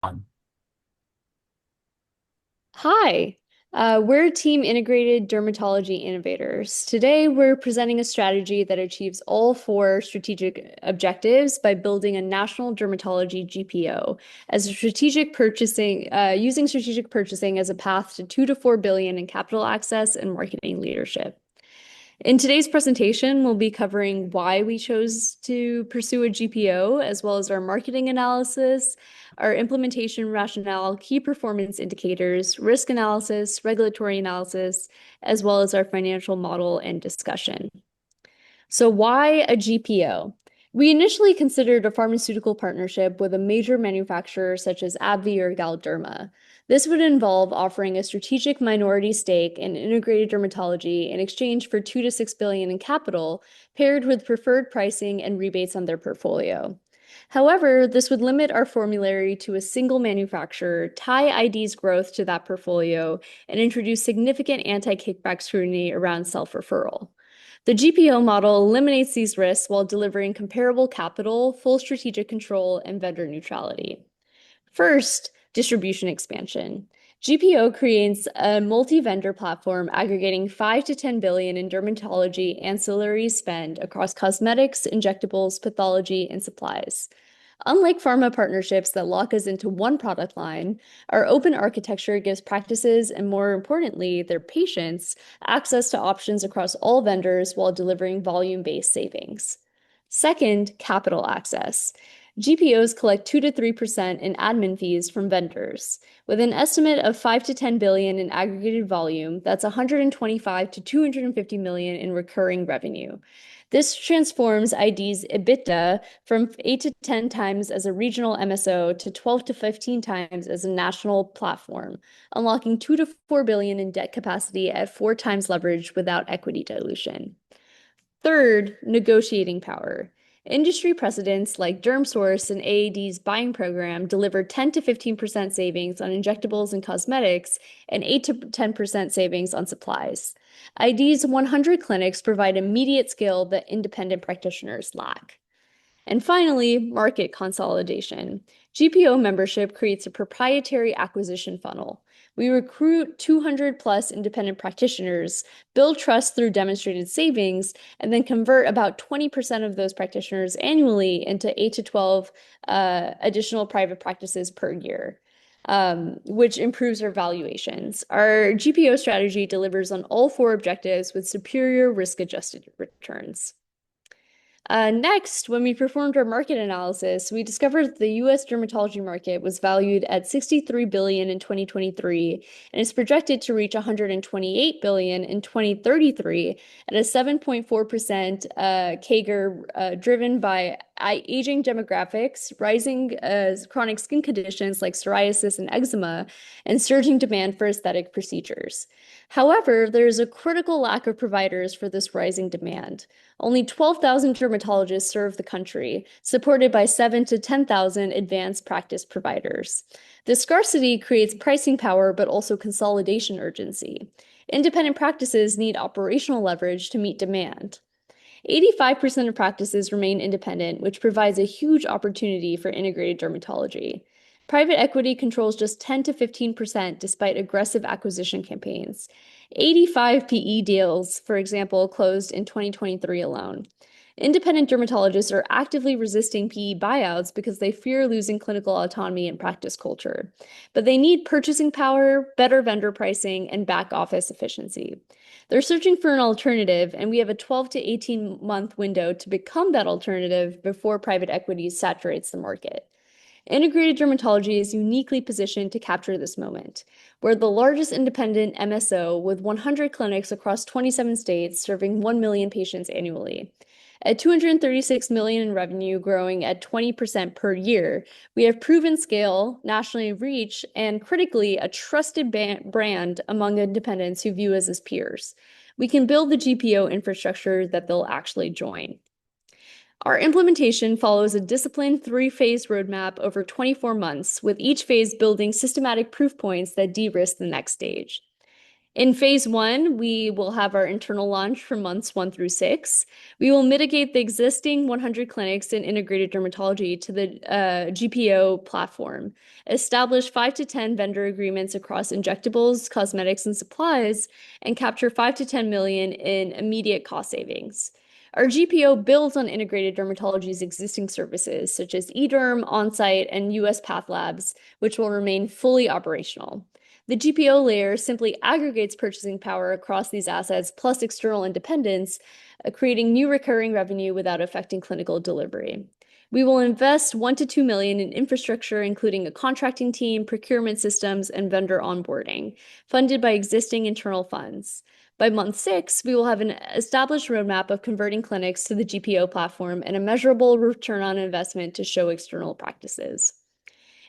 On. Hi, we're Team Integrated Dermatology Innovators. Today, we're presenting a strategy that achieves all four strategic objectives by building a national dermatology GPO as a using strategic purchasing as a path to 2 to 4 billion in capital access and marketing leadership. In today's presentation, we'll be covering why we chose to pursue a GPO, as well as our marketing analysis, our implementation rationale, key performance indicators, risk analysis, regulatory analysis, as well as our financial model and discussion. So why a GPO? We initially considered a pharmaceutical partnership with a major manufacturer such as AbbVie or Galderma. This would involve offering a strategic minority stake in integrated dermatology in exchange for 2 to 6 billion in capital, paired with preferred pricing and rebates on their portfolio. However, this would limit our formulary to a single manufacturer, tie ID's growth to that portfolio, and introduce significant anti-kickback scrutiny around self-referral. The GPO model eliminates these risks while delivering comparable capital, full strategic control, and vendor neutrality. First, distribution expansion. GPO creates a multi-vendor platform aggregating 5 to 10 billion in dermatology ancillary spend across cosmetics, injectables, pathology, and supplies. Unlike pharma partnerships that lock us into one product line, our open architecture gives practices and, more importantly, their patients access to options across all vendors while delivering volume-based savings. Second, capital access. GPOs collect 2 to 3% in admin fees from vendors. With an estimate of 5 to 10 billion in aggregated volume, that's 125 to 250 million in recurring revenue. This transforms ID's EBITDA from 8 to 10 times as a regional MSO to 12 to 15 times as a national platform, unlocking 2 to 4 billion in debt capacity at 4 times leverage without equity dilution. Third, negotiating power. Industry precedents like DermSource and AAD's buying program deliver 10 to 15% savings on injectables and cosmetics and 8 to 10% savings on supplies. ID's 100 clinics provide immediate scale that independent practitioners lack. And finally, market consolidation. GPO membership creates a proprietary acquisition funnel. We recruit 200 plus independent practitioners, build trust through demonstrated savings, and then convert about 20% of those practitioners annually into 8 to 12 additional private practices per year. Which improves our valuations. Our GPO strategy delivers on all four objectives with superior risk-adjusted returns. Next, when we performed our market analysis, we discovered that the US dermatology market was valued at 63 billion in 2023 and is projected to reach 128 billion in 2033 at a 7.4% CAGR driven by aging demographics, rising chronic skin conditions like psoriasis and eczema, and surging demand for aesthetic procedures. However, there is a critical lack of providers for this rising demand. Only 12,000 dermatologists serve the country, supported by 7 to 10,000 advanced practice providers. This scarcity creates pricing power, but also consolidation urgency. Independent practices need operational leverage to meet demand. 85% of practices remain independent, which provides a huge opportunity for integrated dermatology. Private equity controls just 10 to 15% despite aggressive acquisition campaigns. 85 PE deals, for example, closed in 2023 alone. Independent dermatologists are actively resisting PE buyouts because they fear losing clinical autonomy and practice culture. But they need purchasing power, better vendor pricing, and back office efficiency. They're searching for an alternative, and we have a 12 to 18-month window to become that alternative before private equity saturates the market. Integrated dermatology is uniquely positioned to capture this moment. We're the largest independent MSO with 100 clinics across 27 states serving 1 million patients annually. At 236 million in revenue growing at 20% per year, we have proven scale, nationally reach, and critically, a trusted brand among independents who view us as peers. We can build the GPO infrastructure that they'll actually join. Our implementation follows a disciplined three-phase roadmap over 24 months, with each phase building systematic proof points that de-risk the next stage. In phase one, we will have our internal launch for months 1 through 6. We will mitigate the existing 100 clinics in integrated dermatology to the GPO platform, establish 5 to 10 vendor agreements across injectables, cosmetics, and supplies, and capture 5 to 10 million in immediate cost savings. Our GPO builds on integrated dermatology's existing services, such as eDerm, Onsite, and US Path Labs, which will remain fully operational. The GPO layer simply aggregates purchasing power across these assets plus external independence, creating new recurring revenue without affecting clinical delivery. We will invest 1 to 2 million in infrastructure, including a contracting team, procurement systems, and vendor onboarding, funded by existing internal funds. By month 6, we will have an established roadmap of converting clinics to the GPO platform and a measurable return on investment to show external practices.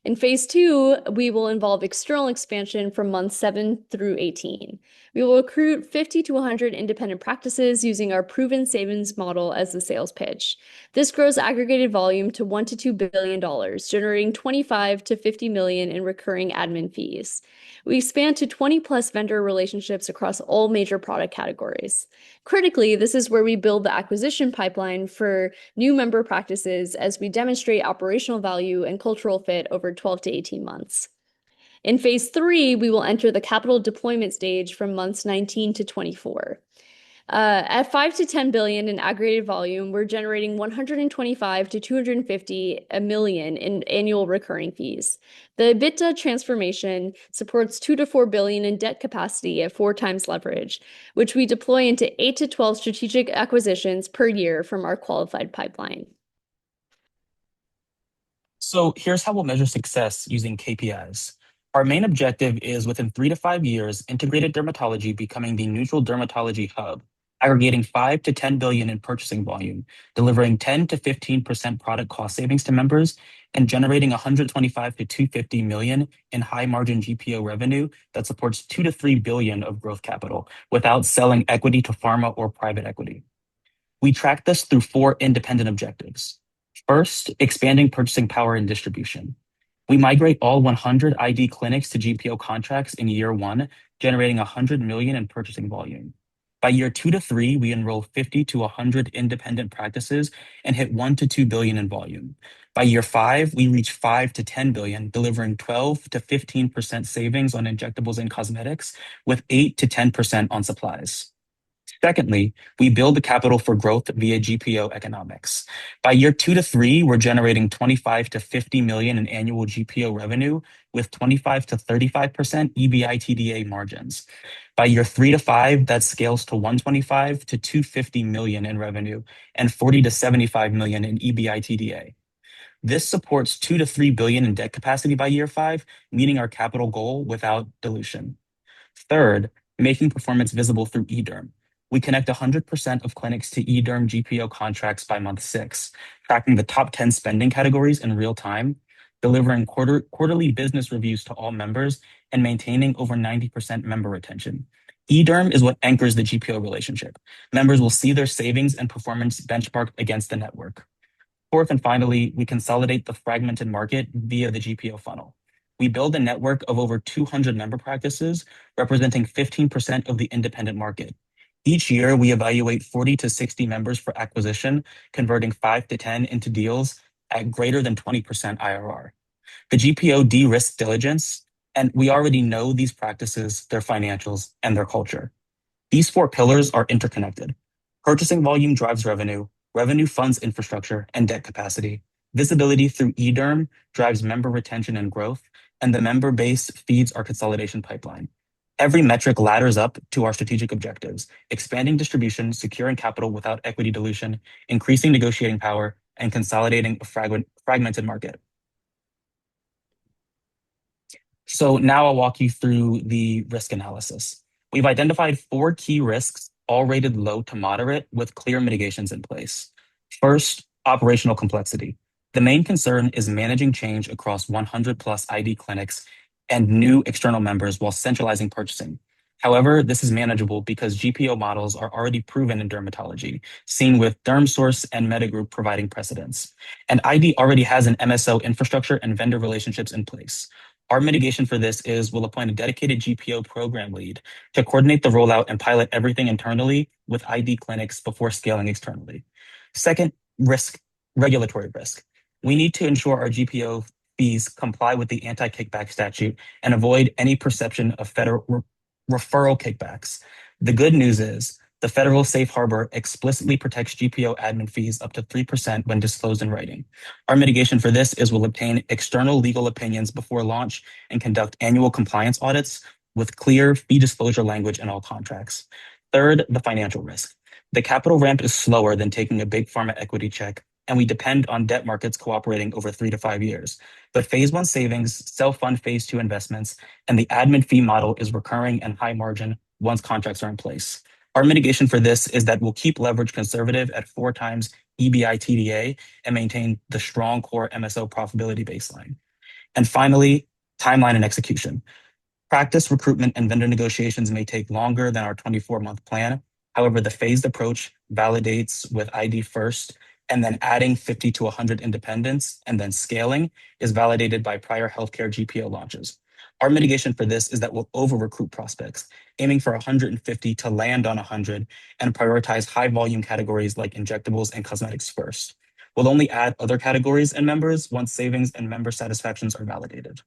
In phase two, we will involve external expansion from months 7 through 18. We will recruit 50 to 100 independent practices using our proven savings model as the sales pitch. This grows aggregated volume to $1 to $2 billion, generating 25 to 50 million in recurring admin fees. We expand to 20 plus vendor relationships across all major product categories. Critically, this is where we build the acquisition pipeline for new member practices as we demonstrate operational value and cultural fit over 12 to 18 months. In phase three, we will enter the capital deployment stage from months 19 to 24. At 5 to 10 billion in aggregated volume, we're generating 125 to 250 million in annual recurring fees. The EBITDA transformation supports 2 to 4 billion in debt capacity at 4 times leverage, which we deploy into 8 to 12 strategic acquisitions per year from our qualified pipeline. So here's how we'll measure success using KPIs. Our main objective is within 3 to 5 years, integrated dermatology becoming the neutral dermatology hub, aggregating 5 to 10 billion in purchasing volume, delivering 10 to 15% product cost savings to members, and generating 125 to 250 million in high margin GPO revenue that supports 2 to 3 billion of growth capital without selling equity to pharma or private equity. We track this through 4 independent objectives. First, expanding purchasing power and distribution. We migrate all 100 ID clinics to GPO contracts in year one, generating 100 million in purchasing volume. By year 2 to 3, we enroll 50 to 100 independent practices and hit 1 to 2 billion in volume. By year 5, we reach 5 to 10 billion, delivering 12 to 15% savings on injectables and cosmetics, with 8 to 10% on supplies. Secondly, we build the capital for growth via GPO economics. By year 2 to 3, we're generating 25 to 50 million in annual GPO revenue with 25 to 35% EBITDA margins. By year 3 to 5, that scales to 125 to 250 million in revenue and 40 to 75 million in EBITDA. This supports 2 to 3 billion in debt capacity by year 5, meeting our capital goal without dilution. Third, making performance visible through eDerm. We connect 100% of clinics to eDerm GPO contracts by month 6, tracking the top 10 spending categories in real time, delivering quarterly business reviews to all members, and maintaining over 90% member retention. eDerm is what anchors the GPO relationship. Members will see their savings and performance benchmarked against the network. Fourth and finally, we consolidate the fragmented market via the GPO funnel. We build a network of over 200 member practices, representing 15% of the independent market. Each year, we evaluate 40 to 60 members for acquisition, converting 5 to 10 into deals at greater than 20% IRR. The GPO de-risks diligence, and we already know these practices, their financials, and their culture. These 4 pillars are interconnected. Purchasing volume drives revenue, revenue funds infrastructure and debt capacity. Visibility through eDerm drives member retention and growth, and the member base feeds our consolidation pipeline. Every metric ladders up to our strategic objectives, expanding distribution, securing capital without equity dilution, increasing negotiating power, and consolidating a fragmented market. So now I'll walk you through the risk analysis. We've identified 4 key risks, all rated low to moderate, with clear mitigations in place. First, operational complexity. The main concern is managing change across 100 plus ID clinics and new external members while centralizing purchasing. However, this is manageable because GPO models are already proven in dermatology, seen with DermSource and Metagroup providing precedence. And ID already has an MSO infrastructure and vendor relationships in place. Our mitigation for this is we'll appoint a dedicated GPO program lead to coordinate the rollout and pilot everything internally with ID clinics before scaling externally. Second, risk, regulatory risk. We need to ensure our GPO fees comply with the anti-kickback statute and avoid any perception of federal referral kickbacks. The good news is the federal safe harbor explicitly protects GPO admin fees up to 3% when disclosed in writing. Our mitigation for this is we'll obtain external legal opinions before launch and conduct annual compliance audits with clear fee disclosure language in all contracts. Third, the financial risk. The capital ramp is slower than taking a big pharma equity check, and we depend on debt markets cooperating over 3 to 5 years. But phase one savings self-fund phase two investments, and the admin fee model is recurring and high margin once contracts are in place. Our mitigation for this is that we'll keep leverage conservative at 4 times EBITDA and maintain the strong core MSO profitability baseline. And finally, timeline and execution. Practice recruitment and vendor negotiations may take longer than our 24-month plan. However, the phased approach validates with ID first, and then adding 50 to 100 independents and then scaling is validated by prior healthcare GPO launches. Our mitigation for this is that we'll over recruit prospects, aiming for 150 to land on 100 and prioritize high volume categories like injectables and cosmetics first. We'll only add other categories and members once savings and member satisfactions are validated.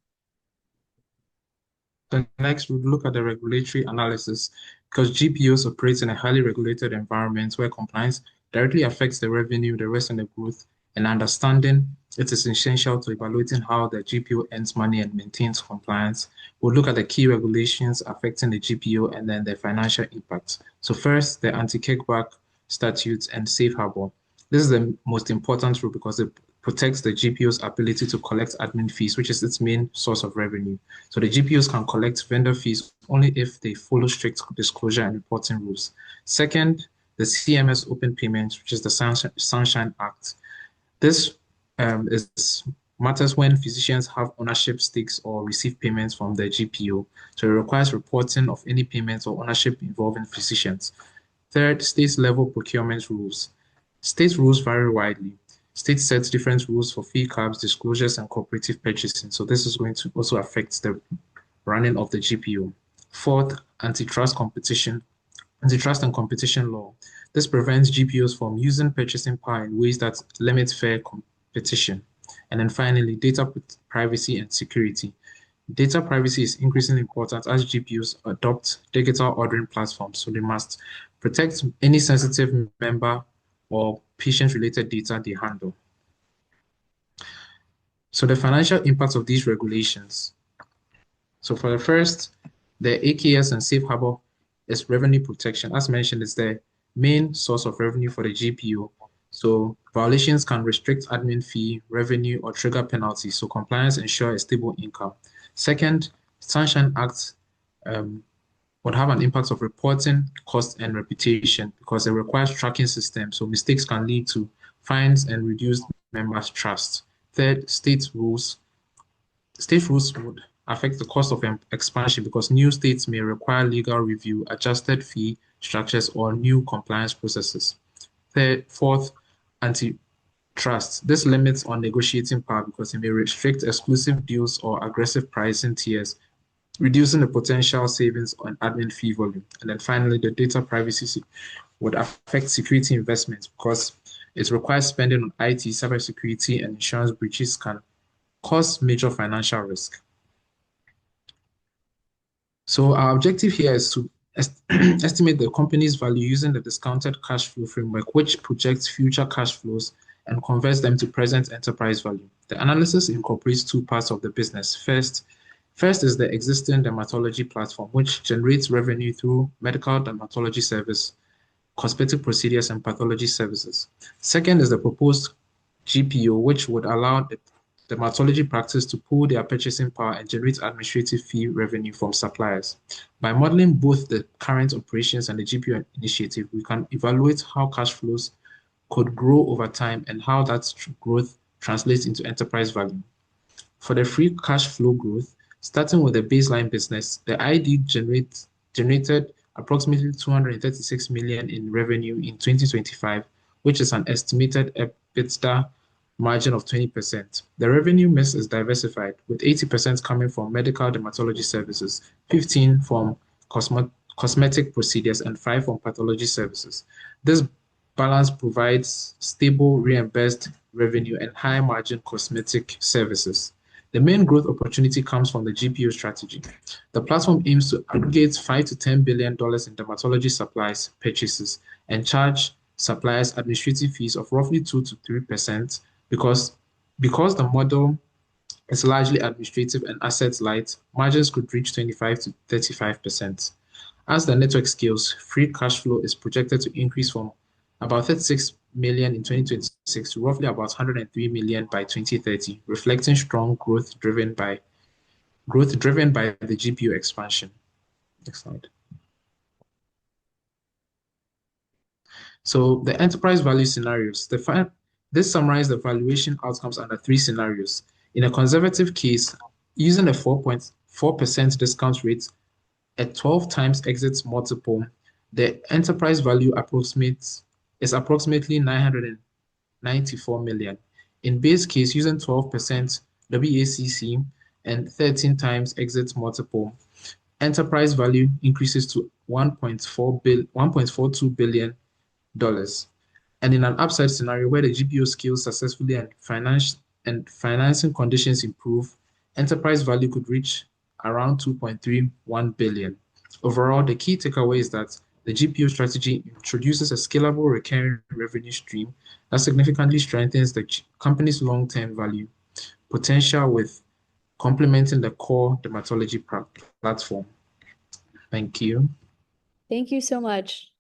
So next, we'll look at the regulatory analysis because GPOs operate in a highly regulated environment where compliance directly affects the revenue, the risk, and the growth. And understanding it is essential to evaluating how the GPO earns money and maintains compliance. We'll look at the key regulations affecting the GPO and then the financial impact. So first, the anti-kickback statutes and safe harbor. This is the most important rule because it protects the GPO's ability to collect admin fees, which is its main source of revenue. So the GPOs can collect vendor fees only if they follow strict disclosure and reporting rules. Second, the CMS open payments, which is the Sunshine Act. This is matters when physicians have ownership stakes or receive payments from the GPO. So it requires reporting of any payments or ownership involving physicians. Third, state-level procurement rules. State rules vary widely. State sets different rules for fee caps, disclosures, and cooperative purchasing. So this is going to also affect the running of the GPO. Fourth, antitrust and competition law. This prevents GPOs from using purchasing power in ways that limit fair competition. And then finally, data privacy and security. Data privacy is increasingly important as GPOs adopt digital ordering platforms, so they must protect any sensitive member or patient-related data they handle. So the financial impact of these regulations. So for the first, the AKS and safe harbor is revenue protection. As mentioned, it's the main source of revenue for the GPO. So violations can restrict admin fee, revenue, or trigger penalties. So compliance ensures a stable income. Second, Sunshine Act would have an impact of reporting, cost, and reputation because it requires tracking systems. So mistakes can lead to fines and reduced members' trust. Third, state rules. State rules would affect the cost of expansion because new states may require legal review, adjusted fee structures, or new compliance processes. Fourth, antitrust. This limits on negotiating power because it may restrict exclusive deals or aggressive pricing tiers, reducing the potential savings on admin fee volume. And then finally, the data privacy would affect security investments because it requires spending on IT, cybersecurity, and insurance breaches can cause major financial risk. So our objective here is to estimate the company's value using the discounted cash flow framework, which projects future cash flows and converts them to present enterprise value. The analysis incorporates two parts of the business. First is the existing dermatology platform, which generates revenue through medical dermatology service, cosmetic procedures, and pathology services. Second is the proposed GPO, which would allow the dermatology practice to pool their purchasing power and generate administrative fee revenue from suppliers. By modeling both the current operations and the GPO initiative, we can evaluate how cash flows could grow over time and how that growth translates into enterprise value. For the free cash flow growth, starting with the baseline business, the ID generated approximately 236 million in revenue in 2025, which is an estimated EBITDA margin of 20%. The revenue mix is diversified, with 80% coming from medical dermatology services, 15% from cosmetic procedures, and 5% from pathology services. This balance provides stable reimbursed revenue and high margin cosmetic services. The main growth opportunity comes from the GPO strategy. The platform aims to aggregate $5 to $10 billion in dermatology supplies purchases and charge suppliers administrative fees of roughly 2 to 3% because the model is largely administrative and asset light, margins could reach 25 to 35%. As the network scales, free cash flow is projected to increase from about 36 million in 2026 to roughly about 103 million by 2030, reflecting strong growth driven by the GPU expansion. Next slide. So the enterprise value scenarios. This summarizes the valuation outcomes under three scenarios. In a conservative case, using a 4.4% discount rate at 12 times exit multiple, the enterprise value is approximately 994 million. In base case, using 12% WACC and 13 times exit multiple, enterprise value increases to 1.42 billion dollars. And in an upside scenario where the GPO scales successfully and financing conditions improve, enterprise value could reach around 2.31 billion. Overall, the key takeaway is that the GPO strategy introduces a scalable recurring revenue stream that significantly strengthens the company's long-term value potential with complementing the core dermatology platform. Thank you. Thank you so much.